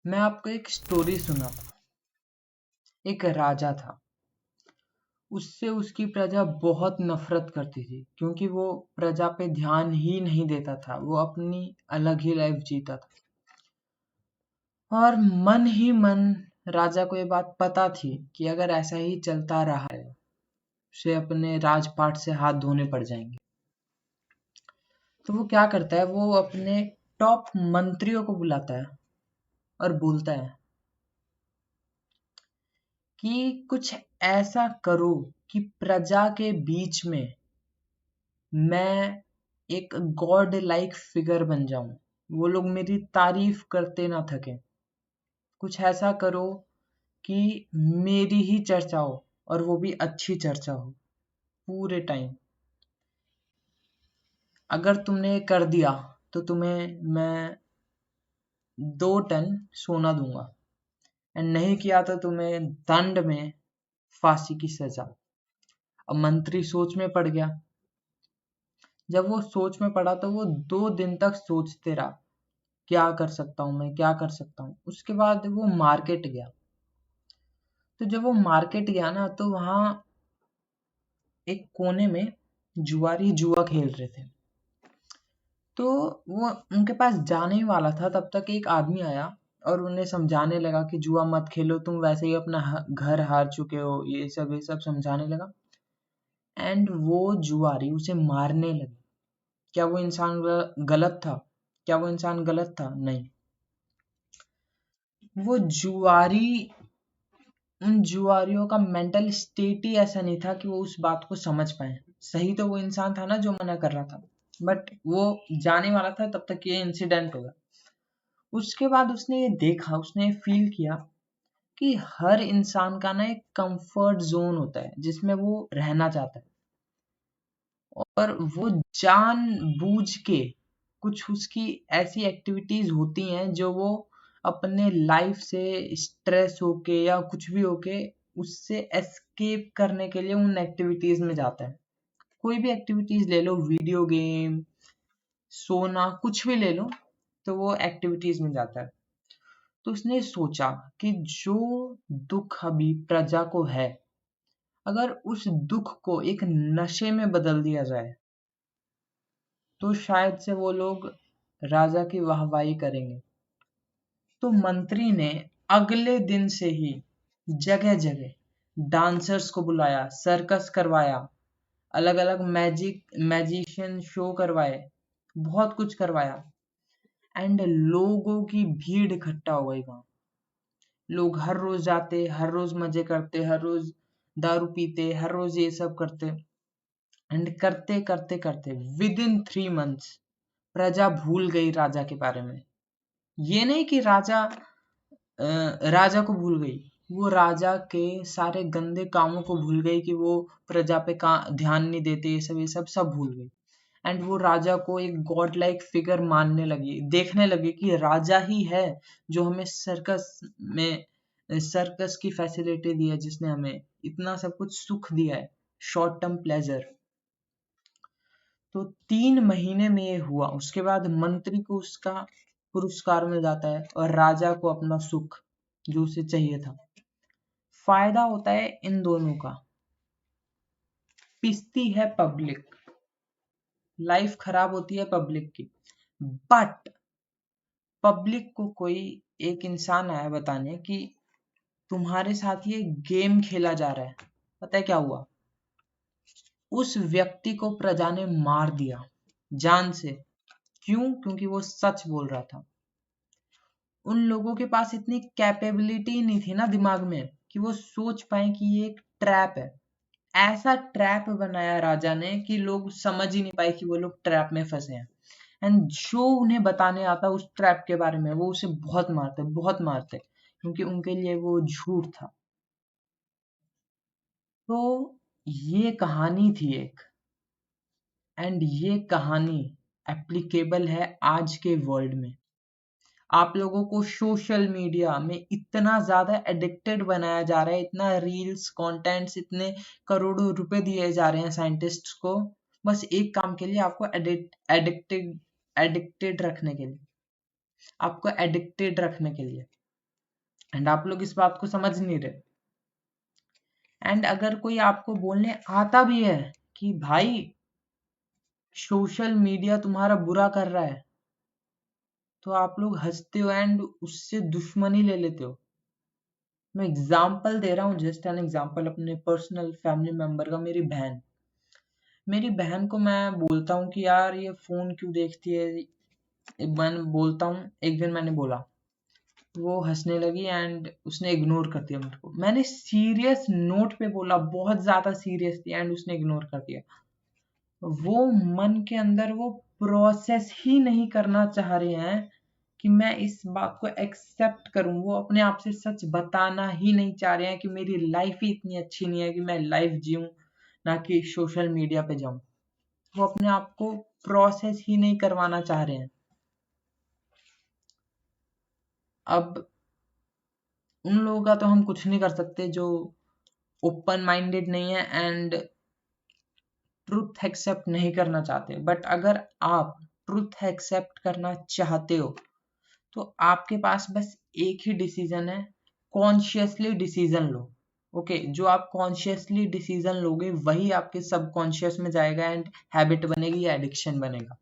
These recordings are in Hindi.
मैं आपको एक स्टोरी सुनाता हूँ। एक राजा था। उससे उसकी प्रजा बहुत नफरत करती थी क्योंकि वो प्रजा पे ध्यान ही नहीं देता था। वो अपनी अलग ही लाइफ जीता था और मन ही मन राजा को ये बात पता थी कि अगर ऐसा ही चलता रहा है उसे अपने राजपाट से हाथ धोने पड़ जाएंगे। तो वो क्या करता है, वो अपने टॉप मंत्रियों को बुलाता है और बोलता है कि कुछ ऐसा करो कि प्रजा के बीच में मैं एक गॉड लाइक फिगर बन जाऊं, वो लोग मेरी तारीफ करते ना थके। कुछ ऐसा करो कि मेरी ही चर्चा हो और वो भी अच्छी चर्चा हो पूरे टाइम। अगर तुमने कर दिया तो तुम्हें मैं 2 टन सोना दूंगा, एंड नहीं किया तो तुम्हें दंड में फांसी की सजा। अब मंत्री सोच में पड़ गया। जब वो सोच में पड़ा तो वो 2 दिन तक सोचते रहा, क्या कर सकता हूँ मैं, क्या कर सकता हूँ। उसके बाद वो मार्केट गया। तो जब वो मार्केट गया ना, तो वहाँ एक कोने में जुआरी जुआ खेल रहे थे। तो वो उनके पास जाने ही वाला था, तब तक एक आदमी आया और उन्हें समझाने लगा कि जुआ मत खेलो, तुम वैसे ही अपना घर हार चुके हो, ये सब समझाने लगा। एंड वो जुआरी उसे मारने लगे। क्या वो इंसान गलत था? क्या वो इंसान गलत था? नहीं। वो जुआरी, उन जुआरियों का मेंटल स्टेट ही ऐसा नहीं था कि वो उस बात को समझ पाए। सही तो वो इंसान था ना जो मना कर रहा था, बट वो जाने वाला था तब तक ये इंसिडेंट होगा। उसके बाद उसने ये देखा, उसने ये फील किया कि हर इंसान का ना एक कंफर्ट जोन होता है जिसमें वो रहना चाहता है, और वो जानबूझ के कुछ उसकी ऐसी एक्टिविटीज होती हैं जो वो अपने लाइफ से स्ट्रेस होके या कुछ भी होके उससे एस्केप करने के लिए उन एक्टिविटीज में जाता है। कोई भी एक्टिविटीज ले लो, वीडियो गेम, सोना, कुछ भी ले लो, तो वो एक्टिविटीज में जाता है। तो उसने सोचा कि जो दुख अभी प्रजा को है, अगर उस दुख को एक नशे में बदल दिया जाए तो शायद से वो लोग राजा की वाहवाही करेंगे। तो मंत्री ने अगले दिन से ही जगह जगह डांसर्स को बुलाया, सर्कस करवाया, अलग अलग मैजिशियन शो करवाए, बहुत कुछ करवाया। एंड लोगों की भीड़ इकट्ठा हो गई वहां। लोग हर रोज जाते, हर रोज मजे करते, हर रोज दारू पीते, हर रोज ये सब करते। एंड करते करते करते विद इन 3 मंथ्स प्रजा भूल गई राजा के बारे में। ये नहीं कि राजा को भूल गई, वो राजा के सारे गंदे कामों को भूल गई कि वो प्रजा पे ध्यान नहीं देते, ये सब सब भूल गई। एंड वो राजा को एक गॉड लाइक फिगर मानने लगी, देखने लगी कि राजा ही है जो हमें सर्कस की फैसिलिटी दी है, जिसने हमें इतना सब कुछ सुख दिया है, शॉर्ट टर्म प्लेजर। तो 3 महीने में ये हुआ। उसके बाद मंत्री को उसका पुरस्कार मिल जाता है और राजा को अपना सुख जो उसे चाहिए था। फायदा होता है इन दोनों का, पिसती है पब्लिक, लाइफ खराब होती है पब्लिक की। बट पब्लिक को कोई एक इंसान आया बताने कि तुम्हारे साथ ये गेम खेला जा रहा है। पता है क्या हुआ? उस व्यक्ति को प्रजा ने मार दिया जान से। क्यों? क्योंकि वो सच बोल रहा था। उन लोगों के पास इतनी कैपेबिलिटी नहीं थी ना दिमाग में कि वो सोच पाए कि ये एक ट्रैप है। ऐसा ट्रैप बनाया राजा ने कि लोग समझ ही नहीं पाए कि वो लोग ट्रैप में फंसे हैं। एंड जो उन्हें बताने आता उस ट्रैप के बारे में, वो उसे बहुत मारते क्योंकि उनके लिए वो झूठ था। तो ये कहानी थी एक, एंड ये कहानी एप्लीकेबल है आज के वर्ल्ड में। आप लोगों को सोशल मीडिया में इतना ज्यादा एडिक्टेड बनाया जा रहा है, इतना रील्स कंटेंट्स, इतने करोड़ों रुपए दिए जा रहे हैं साइंटिस्ट्स को, बस एक काम के लिए, आपको एडिक्टेड एडिक्टेड रखने के लिए, आपको एडिक्टेड रखने के लिए। एंड आप लोग इस बात को समझ नहीं रहे। एंड अगर कोई आपको बोलने आता भी है कि भाई सोशल मीडिया तुम्हारा बुरा कर रहा है, तो आप लोग हंसते हो एंड उससे दुश्मनी ले लेते हो। मैं एग्जाम्पल दे रहा हूँ, जस्ट एन एग्जाम्पल अपने पर्सनल फैमिली मेंबर का। मेरी बहन को मैं बोलता हूँ कि यार ये फोन क्यों देखती है, एक बार बोलता हूँ, एक दिन मैंने बोला, वो हंसने लगी एंड उसने इग्नोर कर दिया मेरे को। मैंने सीरियस नोट पे बोला, बहुत ज्यादा सीरियस थी, एंड उसने इग्नोर कर दिया। वो मन के अंदर वो प्रोसेस ही नहीं करना चाह रहे हैं कि मैं इस बात को एक्सेप्ट करूं। वो अपने आप से सच बताना ही नहीं चाह रहे हैं कि मेरी लाइफ ही इतनी अच्छी नहीं है कि मैं लाइफ जीऊं, ना कि सोशल मीडिया पे जाऊं। वो अपने आप को प्रोसेस ही नहीं करवाना चाह रहे हैं। अब उन लोगों का तो हम कुछ नहीं कर सकते जो ओपन माइंडेड नहीं है एंड ट्रुथ एक्सेप्ट नहीं करना चाहते। बट अगर आप ट्रुथ एक्सेप्ट करना चाहते हो तो आपके पास बस एक ही डिसीजन है, कॉन्शियसली डिसीजन लो। ओके जो आप कॉन्शियसली डिसीजन लोगे वही आपके सबकॉन्शियस में जाएगा एंड हैबिट बनेगी या एडिक्शन बनेगा।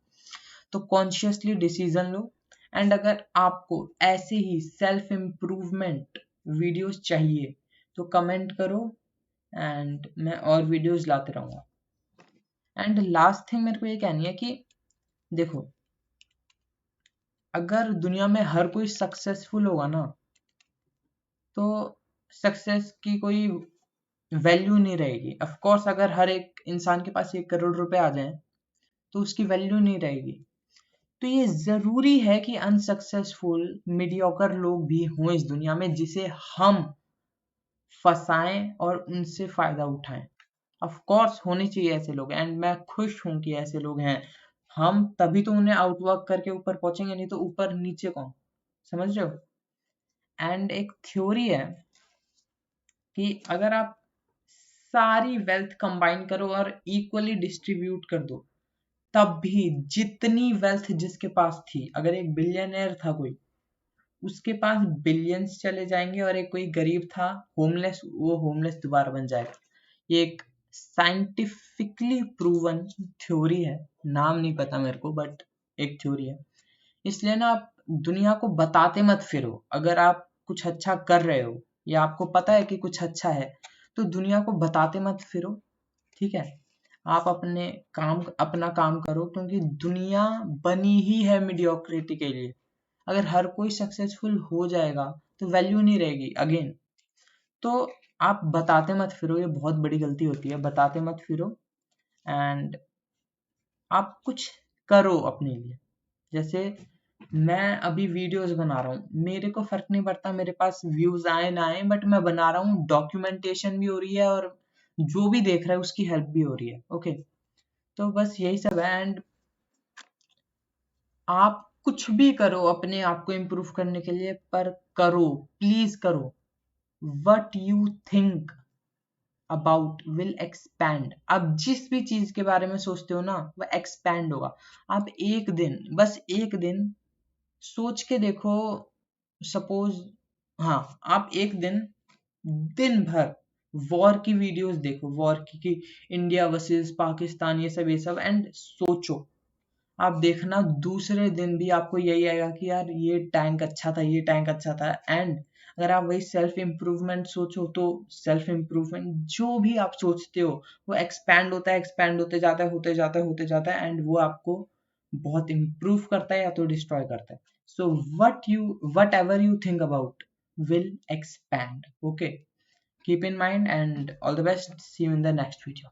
तो कॉन्शियसली डिसीजन लो। एंड अगर आपको ऐसे ही सेल्फ इम्प्रूवमेंट वीडियोस चाहिए तो कमेंट करो एंड मैं और वीडियोस लाते रहूंगा। एंड लास्ट थिंग मेरे को ये कहनी है कि देखो, अगर दुनिया में हर कोई सक्सेसफुल होगा ना, तो सक्सेस की कोई वैल्यू नहीं रहेगी। ऑफ कोर्स अगर हर एक इंसान के पास 1 करोड़ रुपए आ जाएं तो उसकी वैल्यू नहीं रहेगी। तो ये जरूरी है कि अनसक्सेसफुल मीडियोकर लोग भी हों इस दुनिया में, जिसे हम फंसाएं और उनसे फायदा उठाएं। ऑफ कोर्स होने चाहिए ऐसे लोग एंड मैं खुश हूं कि ऐसे लोग हैं। हम तभी तो उन्हें आउटवर्क करके ऊपर पहुंचेंगे, नहीं तो ऊपर नीचे कौन, समझ रहे हो। एंड एक थ्योरी है कि अगर आप सारी वेल्थ कंबाइन करो और इक्वली डिस्ट्रीब्यूट कर दो, तब भी जितनी वेल्थ जिसके पास थी, अगर एक बिलियनर था कोई, उसके पास बिलियंस चले जाएंगे, और एक कोई गरीब था होमलेस, वो होमलेस दोबारा बन जाएगा। ये एक साइंटिफिकली प्रूवन थ्योरी है, नाम नहीं पता मेरे को बट एक थ्योरी है। इसलिए ना आप दुनिया को बताते मत फिरो। अगर आप कुछ अच्छा कर रहे हो या आपको पता है कि कुछ अच्छा है, तो दुनिया को बताते मत फिरो, ठीक है। आप अपना काम करो, क्योंकि दुनिया बनी ही है मीडियोक्रिटी के लिए। अगर हर कोई सक्सेसफुल हो जाएगा तो वैल्यू नहीं रहेगी अगेन। तो आप बताते मत फिरो, ये बहुत बड़ी गलती होती है, बताते मत फिरो। एंड आप कुछ करो अपने लिए। जैसे मैं अभी वीडियोस बना रहा हूँ, मेरे को फर्क नहीं पड़ता मेरे पास व्यूज आए ना आए, बट मैं बना रहा हूँ, डॉक्यूमेंटेशन भी हो रही है और जो भी देख रहा है उसकी हेल्प भी हो रही है। ओके तो बस यही सब है। एंड आप कुछ भी करो अपने आप को इम्प्रूव करने के लिए, पर करो, प्लीज करो। What you think about will expand. आप जिस भी चीज के बारे में सोचते हो ना, वह एक्सपैंड होगा। आप एक दिन, बस एक दिन सोच के देखो, सपोज, हाँ, आप एक दिन, दिन भर वॉर की वीडियोस देखो, वॉर की कि इंडिया वर्सेस पाकिस्तान, ये सब एंड सोचो। आप देखना दूसरे दिन भी आपको यही आएगा कि यार ये टैंक अच्छा था, ये टैंक अच्छा था। एंड अगर आप वही सेल्फ इम्प्रूवमेंट सोचो, तो सेल्फ इम्प्रूवमेंट जो भी आप सोचते हो वो एक्सपैंड होता है, एक्सपैंड होते जाता है, होते जाता है, होते जाता है, एंड वो आपको बहुत इम्प्रूव करता है या तो डिस्ट्रॉय करता है। So whatever you think about will expand. Okay, keep in mind and all the best, see you in the next video.